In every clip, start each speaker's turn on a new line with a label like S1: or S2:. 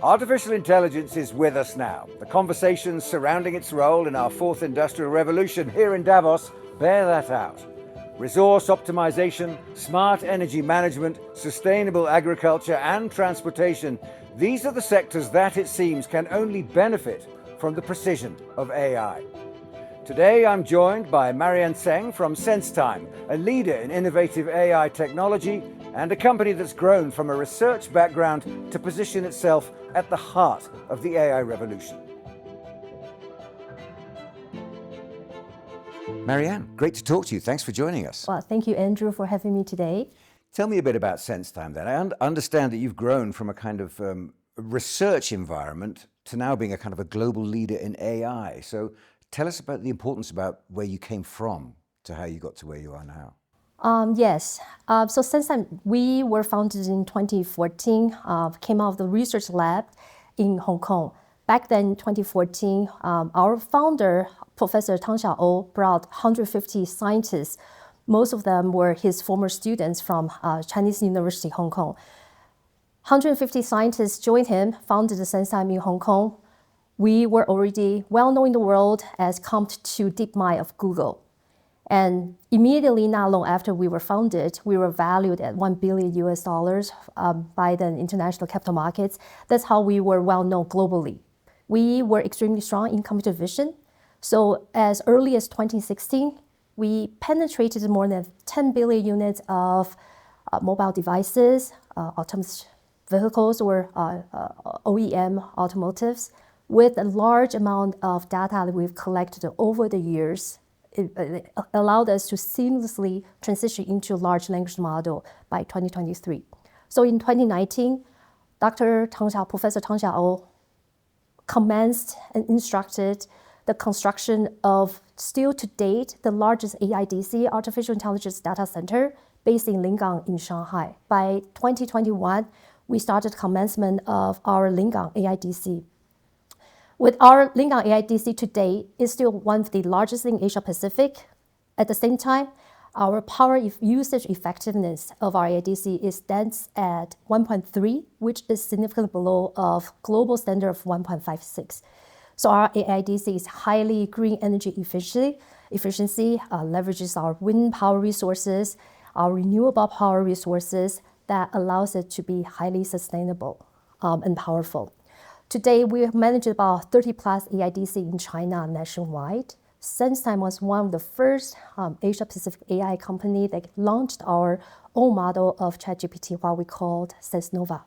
S1: Artificial intelligence is with us now. The conversations surrounding its role in our fourth industrial revolution here in Davos bear that out. Resource optimization, smart energy management, sustainable agriculture and transportation, these are the sectors that, it seems, can only benefit from the precision of AI. Today I'm joined by Marianne Tseng from SenseTime, a leader in innovative AI technology and a company that's grown from a research background to position itself at the heart of the AI revolution. Marianne, great to talk to you. Thanks for joining us.
S2: Well, thank you, Andrew, for having me today.
S1: Tell me a bit about SenseTime then. I understand that you've grown from a kind of research environment to now being a kind of a global leader in AI. So tell us about the importance about where you came from to how you got to where you are now.
S2: Yes. So SenseTime, we were founded in 2014, came out of the research lab in Hong Kong. Back then, 2014, our founder, Professor Tang Xiao, brought 150 scientists. Most of them were his former students from Chinese University, Hong Kong. 150 scientists joined him, founded the SenseTime in Hong Kong. We were already well known in the world as Comp2 DeepMind of Google. And immediately, not long after we were founded, we were valued at $1 billion by the international capital markets. That's how we were well known globally. We were extremely strong in computer vision. So as early as 2016, we penetrated more than 10 billion units of mobile devices, autonomous vehicles or OEM automotives, with a large amount of data that we've collected over the years. It allowed us to seamlessly transition into large language model by 2023. So in 2019, Professor Tang Xiao commenced and instructed the construction of, still to date, the largest AIDC, Artificial Intelligence Data Center, based in Lingang in Shanghai. By 2021, we started commencement of our Lingang AIDC. With our Lingang AIDC today, is still one of the largest in Asia Pacific. At the same time, our power usage effectiveness of our AIDC stands at 1.3, which is significantly below of global standard of 1.56. So our AIDC is highly green energy efficiency, leverages our wind power resources, our renewable power resources that allows it to be highly sustainable and powerful. Today, we have managed about 30 plus AIDC in China nationwide. SenseTime was one of the first Asia-Pacific AI company that launched our own model of ChatGPT, what we called SenseNova.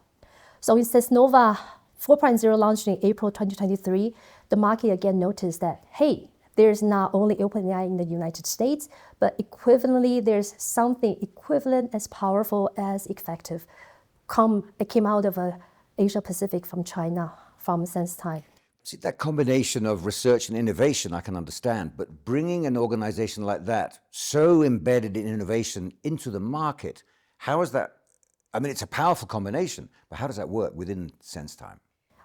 S2: So in SenseNova 4.0 launched in April 2023, the market again noticed that, hey, there's not only OpenAI in the United States, but equivalently, there's something equivalent as powerful as effective. It came out of Asia Pacific from China, from SenseTime.
S1: See, that combination of research and innovation I can understand, but bringing an organization like that, so embedded in innovation, into the market, how is that? I mean, it's a powerful combination, but how does that work within SenseTime?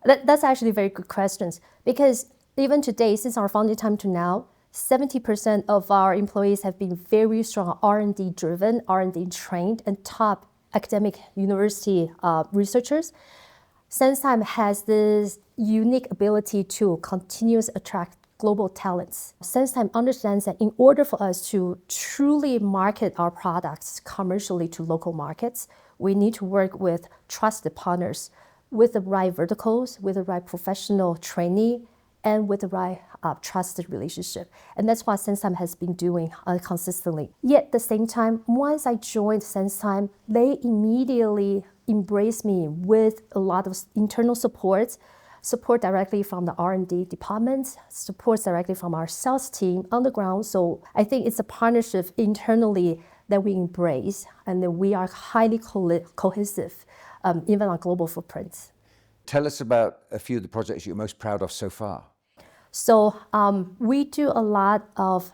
S2: That's actually very good questions, because even today, since our founding time to now, 70% of our employees have been very strong R&D driven, R&D trained, and top academic university researchers. SenseTime has this unique ability to continuously attract global talents. SenseTime understands that in order for us to truly market our products commercially to local markets, we need to work with trusted partners with the right verticals, with the right professional training, and with the right trusted relationship. And that's what SenseTime has been doing consistently. Yet at the same time, once I joined SenseTime, they immediately embraced me with a lot of internal support directly from the R&D department, support directly from our sales team on the ground. So I think it's a partnership internally that we embrace, and that we are highly cohesive, even on global footprints.
S1: Tell us about a few of the projects you're most proud of so far.
S2: So we do a lot of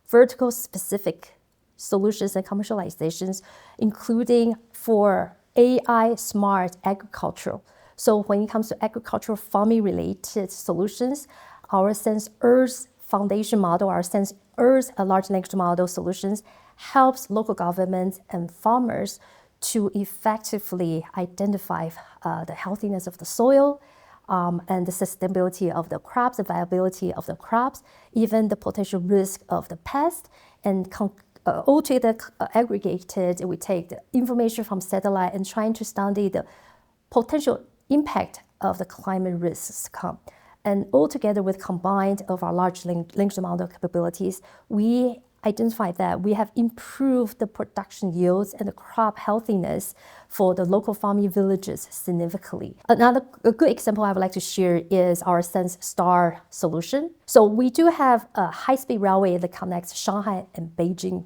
S2: vertical specific solutions and commercializations, including for AI smart agriculture. So when it comes to agricultural farming related solutions, our SenseEarth foundation model, our SenseEarth large language model solutions helps local governments and farmers to effectively identify the healthiness of the soil, and the sustainability of the crops, the viability of the crops, even the potential risk of the pest, and altogether aggregated, we take the information from satellite and trying to study the potential impact of the climate risks come. And altogether with combined of our large language model capabilities, we identify that we have improved the production yields and the crop healthiness for the local farming villages significantly. A good example I would like to share is our SenseStar solution. So we do have a high-speed railway that connects Shanghai and Beijing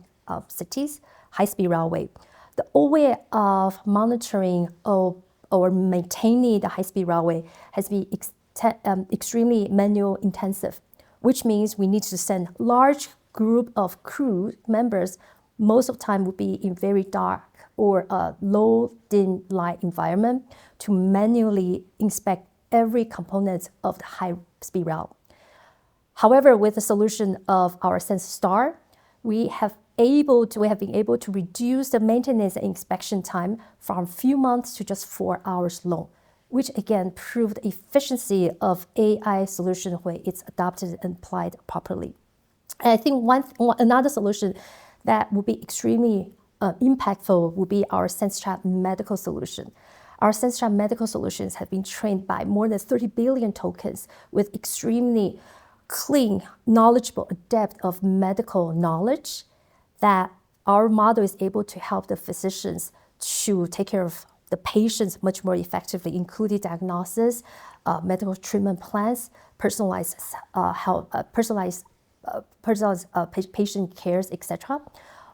S2: cities, high-speed railway. The old way of monitoring or maintaining the high-speed railway has been extremely manual intensive, which means we need to send large group of crew members. Most of the time would be in very dark or low dim light environment to manually inspect every component of the high-speed rail. However, with the solution of our SenseStar, we have been able to reduce the maintenance and inspection time from a few months to just 4 hours long, which again proved the efficiency of AI solution when it's adopted and applied properly. And I think another solution that would be extremely impactful would be our SenseTime medical solution. Our SenseTime medical solutions have been trained by more than 30 billion tokens with extremely clean, knowledgeable depth of medical knowledge that our model is able to help the physicians to take care of the patients much more effectively, including diagnosis, medical treatment plans, personalized patient cares, etc.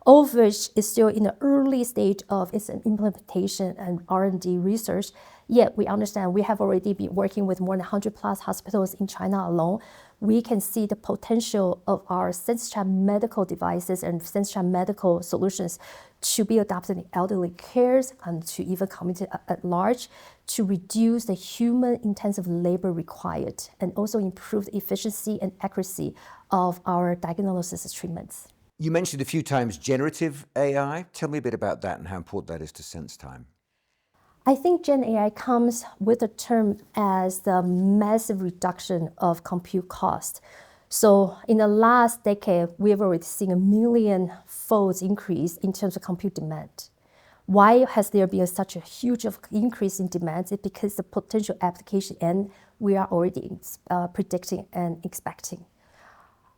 S2: All of which is still in the early stage of its implementation and R&D research. Yet we understand we have already been working with more than 100 plus hospitals in China alone. We can see the potential of our SenseTime medical devices and SenseTime medical solutions to be adopted in elderly cares and to even community at large to reduce the human intensive labor required and also improve the efficiency and accuracy of our diagnosis treatments.
S1: You mentioned a few times generative AI. Tell me a bit about that and how important that is to SenseTime.
S2: I think Gen AI comes with a term as the massive reduction of compute cost. So in the last decade, we have already seen a 1,000,000-fold increase in terms of compute demand. Why has there been such a huge increase in demand? It's because the potential application end we are already predicting and expecting.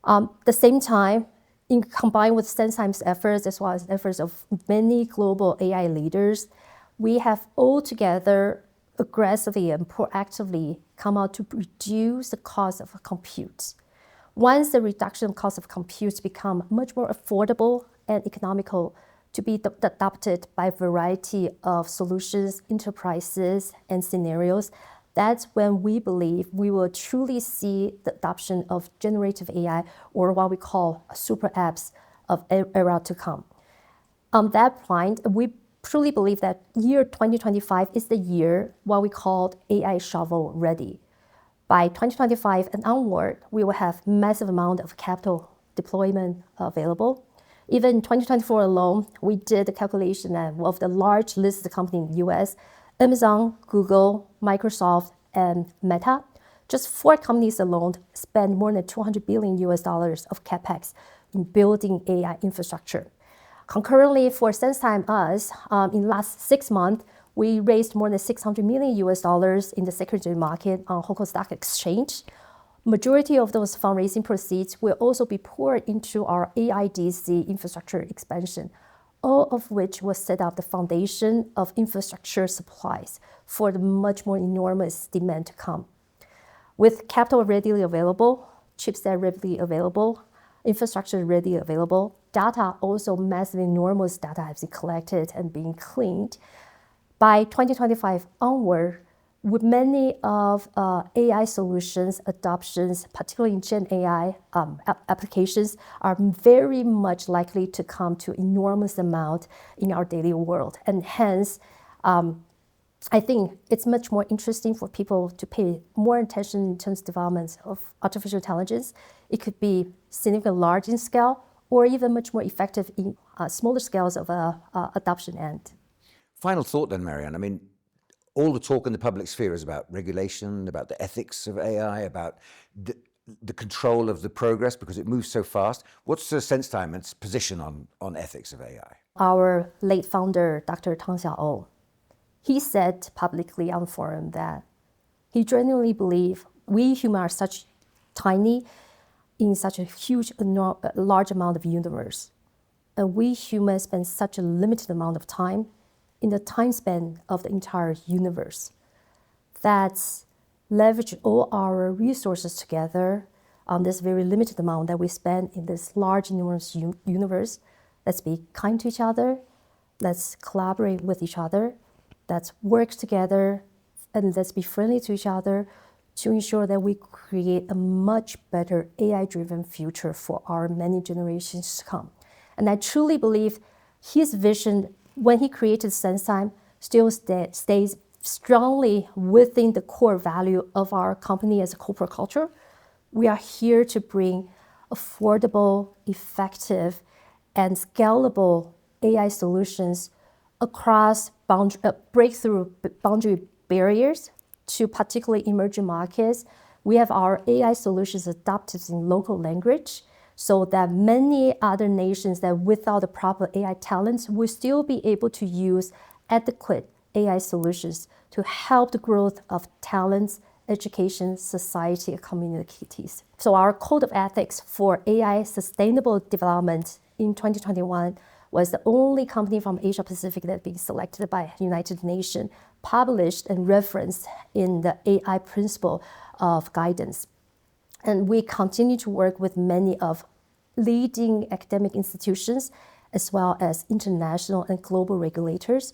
S2: The same time, combined with SenseTime's efforts as well as efforts of many global AI leaders, we have all together aggressively and proactively come out to reduce the cost of compute. Once the reduction of cost of compute become much more affordable and economical to be adopted by a variety of solutions, enterprises, and scenarios, that's when we believe we will truly see the adoption of generative AI, or what we call super apps of era to come. On that point, we truly believe that year 2025 is the year what we called AI shovel ready. By 2025 and onward, we will have massive amount of capital deployment available. Even in 2024 alone, we did a calculation of the large listed company in the US, Amazon, Google, Microsoft, and Meta. Just 4 companies alone spend more than $200 billion of capex in building AI infrastructure. Concurrently, for SenseTime us, in the last 6 months, we raised more than $600 million in the secondary market on Hong Kong Stock Exchange. Majority of those fundraising proceeds will also be poured into our AIDC infrastructure expansion, all of which will set up the foundation of infrastructure supplies for the much more enormous demand to come. With capital readily available, chipset readily available, infrastructure readily available, data also massive enormous data has been collected and being cleaned. By 2025 onward, with many of AI solutions adoptions, particularly in Gen AI applications, are very much likely to come to enormous amount in our daily world. And hence, I think it's much more interesting for people to pay more attention in terms of development of artificial intelligence. It could be significantly large in scale or even much more effective in smaller scales of adoption end.
S1: Final thought then, Marianne. I mean, all the talk in the public sphere is about regulation, about the ethics of AI, about the control of the progress because it moves so fast. What's SenseTime's position on ethics of AI?
S2: Our late founder, Dr. Tang Xiao, he said publicly on forum that he genuinely believes we humans are such tiny in such a huge, large amount of universe. And we humans spend such a limited amount of time in the time span of the entire universe. That's leverage all our resources together on this very limited amount that we spend in this large universe. Let's be kind to each other. Let's collaborate with each other. Let's work together and let's be friendly to each other to ensure that we create a much better AI-driven future for our many generations to come. And I truly believe his vision, when he created SenseTime, still stays strongly within the core value of our company as a corporate culture. We are here to bring affordable, effective, and scalable AI solutions across breakthrough boundary barriers to particularly emerging markets. We have our AI solutions adapted in local language so that many other nations that without the proper AI talents will still be able to use adequate AI solutions to help the growth of talents, education, society, and communities. So our code of ethics for AI sustainable development in 2021 was the only company from Asia Pacific that being selected by United Nations, published and referenced in the AI principle of guidance. And we continue to work with many of leading academic institutions as well as international and global regulators,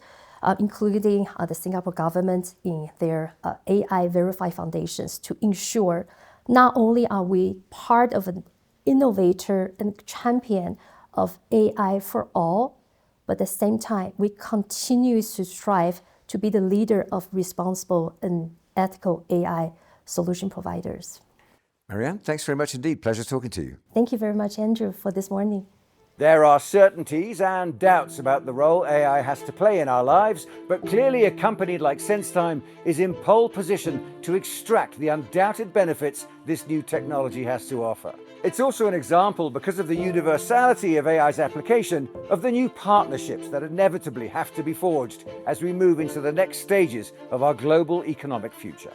S2: including the Singapore government in their AI Verify foundations to ensure not only are we part of an innovator and champion of AI for all, but at the same time, we continue to strive to be the leader of responsible and ethical AI solution providers.
S1: Marianne, thanks very much indeed. Pleasure talking to you.
S2: Thank you very much, Andrew, for this morning.
S1: There are certainties and doubts about the role AI has to play in our lives, but clearly a company like SenseTime is in pole position to extract the undoubted benefits this new technology has to offer. It's also an example, because of the universality of AI's application, of the new partnerships that inevitably have to be forged as we move into the next stages of our global economic future.